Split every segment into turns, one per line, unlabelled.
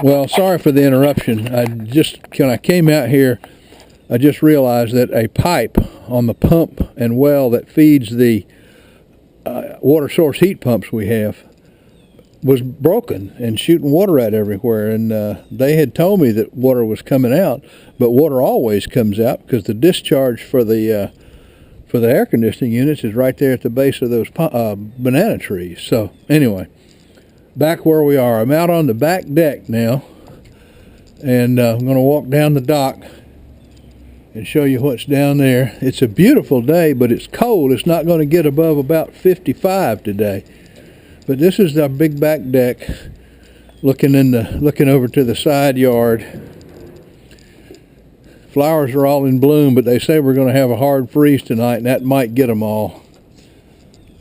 Well, sorry for the interruption. When I came out here, I just realized that a pipe on the pump and well that feeds the water source heat pumps we have was broken and shooting water out everywhere. And they had told me that water was coming out, but water always comes out because the discharge for the air conditioning units is right there at the base of those banana trees. So anyway, back where we are. I'm out on the back deck now, and I'm going to walk down the dock and show you what's down there. It's a beautiful day, but it's cold. It's not going to get above about 55 today. But this is our big back deck, looking over to the side yard. Flowers are all in bloom, but they say we're going to have a hard freeze tonight, and that might get them all.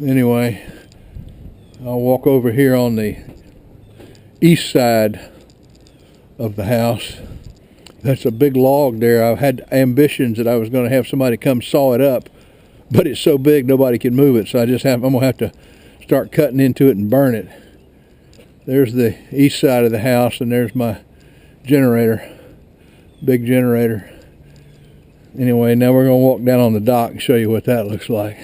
Anyway, I'll walk over here on the east side of the house. That's a big log there. I've had ambitions that I was going to have somebody come saw it up, but it's so big nobody can move it, so I'm going to have to start cutting into it and burn it. There's the east side of the house, and there's my generator, big generator. Anyway, now we're going to walk down on the dock and show you what that looks like.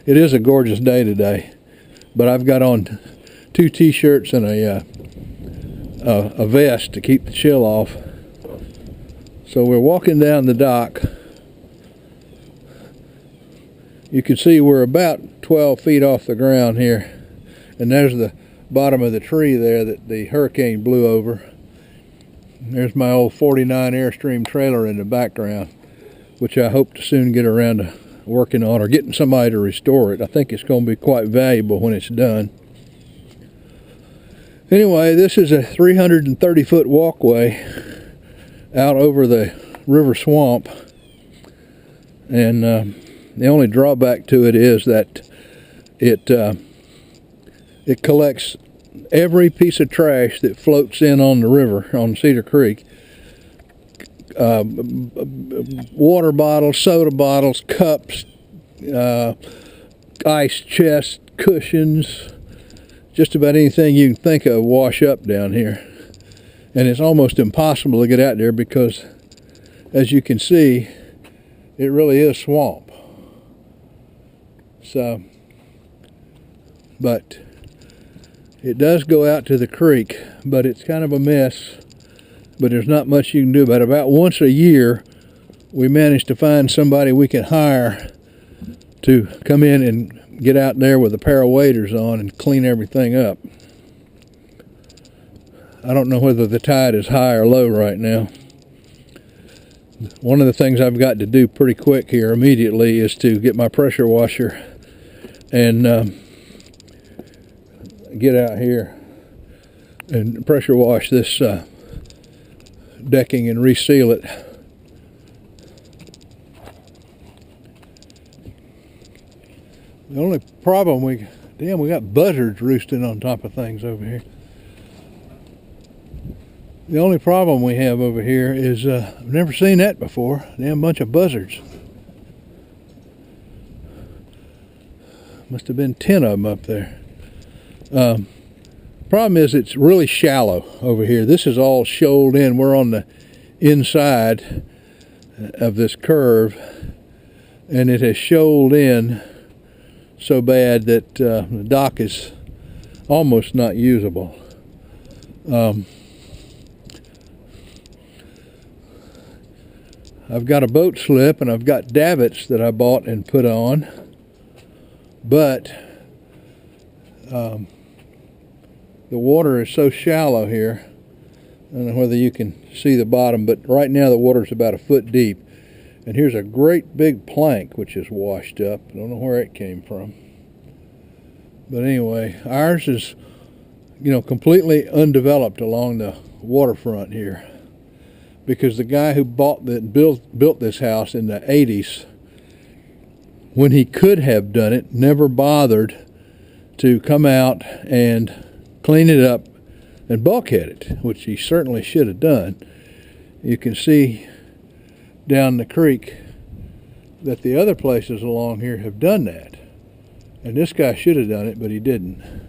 It is a gorgeous day today, but I've got on 2 t-shirts and a vest to keep the chill off. So we're walking down the dock. You can see we're about 12 feet off the ground here, and there's the bottom of the tree there that the hurricane blew over. There's my old 49 Airstream trailer in the background, which I hope to soon get around to working on or getting somebody to restore it. I think it's going to be quite valuable when it's done. Anyway, this is a 330-foot walkway out over the river swamp, and the only drawback to it is that it collects every piece of trash that floats in on the river on Cedar Creek. Water bottles, soda bottles, cups, ice chests, cushions, just about anything you can think of wash up down here. And it's almost impossible to get out there because, as you can see, it really is swamp. So, but it does go out to the creek, but it's kind of a mess. But there's not much you can do about it. About once a year, we manage to find somebody we can hire to come in and get out there with a pair of waders on and clean everything up. I don't know whether the tide is high or low right now. One of the things I've got to do pretty quick here immediately is to get my pressure washer and get out here and pressure wash this decking and reseal it. The only problem we got buzzards roosting on top of things over here. The only problem we have over here is I've never seen that before. Damn bunch of buzzards. Must have been 10 of them up there. Problem is it's really shallow over here. This is all shoaled in. We're on the inside of this curve, and it has shoaled in so bad that the dock is almost not usable. I've got a boat slip and I've got davits that I bought and put on, but the water is so shallow here. I don't know whether you can see the bottom, but right now the water is about a foot deep. And here's a great big plank which is washed up. I don't know where it came from. But anyway, ours is, completely undeveloped along the waterfront here. Because the guy who built this house in the 80s, when he could have done it, never bothered to come out and clean it up and bulkhead it, which he certainly should have done. You can see down the creek that the other places along here have done that. And this guy should have done it, but he didn't.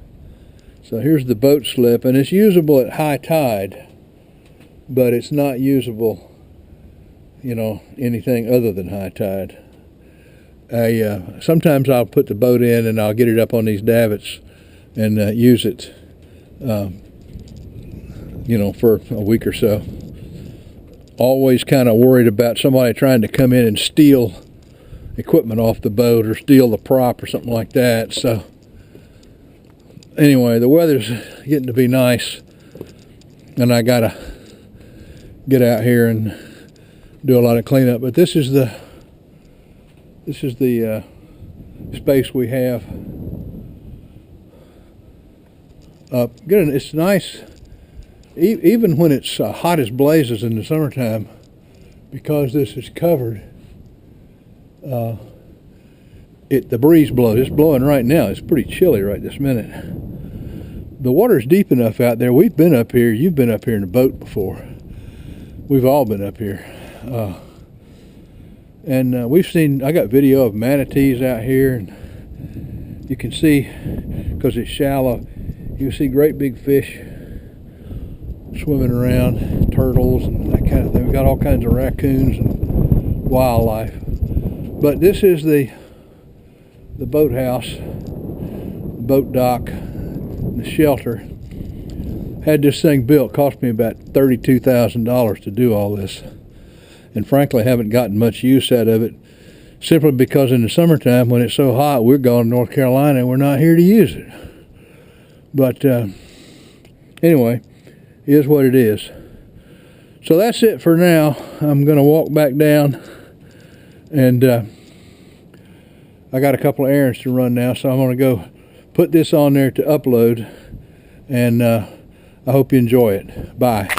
So here's the boat slip, and it's usable at high tide. but it's not usable, you know, anything other than high tide. Sometimes I'll put the boat in and I'll get it up on these davits and use it, you know, for a week or so. Always kind of worried about somebody trying to come in and steal equipment off the boat or steal the prop or something like that. So anyway, the weather's getting to be nice, and I gotta get out here and do a lot of cleanup. But this is the space we have. Good. It's nice, even when it's hot as blazes in the summertime, because this is covered. The breeze blows. It's blowing right now. It's pretty chilly right this minute. The water's deep enough out there. We've been up here. You've been up here in a boat before. We've all been up here. And we've seen, I got video of manatees out here, and you can see, because it's shallow, you can see great big fish swimming around, turtles and that kind of thing. We've got all kinds of raccoons and wildlife. But this is the boathouse, the boat dock, the shelter. Had this thing built, cost me about $32,000 to do all this. And frankly, haven't gotten much use out of it, simply because in the summertime, when it's so hot, we're going to North Carolina and we're not here to use it. But anyway, it is what it is. So that's it for now. I'm going to walk back down, and I got a couple of errands to run now, so I'm going to go put this on there to upload, and I hope you enjoy it. Bye.